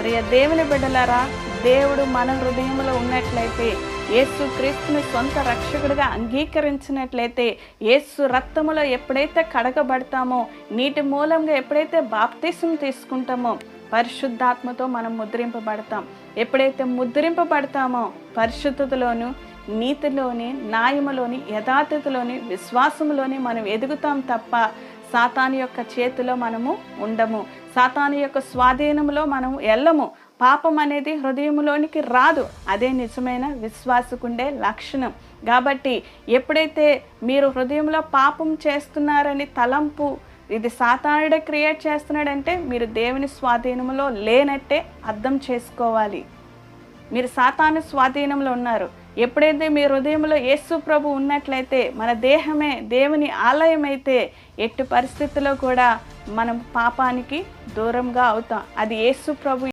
ప్రియ దేవుని బిడ్డలారా, దేవుడు మన హృదయంలో ఉన్నట్లయితే, యేసు క్రీస్తుని సొంత రక్షకుడిగా అంగీకరించినట్లయితే, యేసు రక్తములో ఎప్పుడైతే కడగబడతామో, నీటి మూలంగా ఎప్పుడైతే బాప్తిసం తీసుకుంటామో, పరిశుద్ధాత్మతో మనం ముద్రింపబడతాం. ఎప్పుడైతే ముద్రింపబడతామో పరిశుద్ధతలోను, నీతిలోని, న్యాయములోని, యథార్థతలోని, విశ్వాసములోని మనం ఎదుగుతాం తప్ప సాతాను యొక్క చేతిలో మనము ఉండము. సాతాను యొక్క స్వాధీనంలో మనము వెళ్ళము. పాపం అనేది హృదయంలోనికి రాదు. అదే నిజమైన విశ్వాసకుండే లక్షణం. కాబట్టి ఎప్పుడైతే మీరు హృదయంలో పాపం చేస్తున్నారని తలంపు, ఇది సాతానుడే క్రియేట్ చేస్తున్నాడంటే మీరు దేవుని స్వాధీనంలో లేనట్టే అర్థం చేసుకోవాలి. మీరు సాతాను స్వాధీనంలో ఉన్నారు. ఎప్పుడైతే మీ హృదయంలో యేసు ప్రభు ఉన్నట్లయితే, మన దేహమే దేవుని ఆలయం అయితే, ఎట్టి పరిస్థితుల్లో కూడా మనం పాపానికి దూరంగా అవుతాం. అది యేసు ప్రభు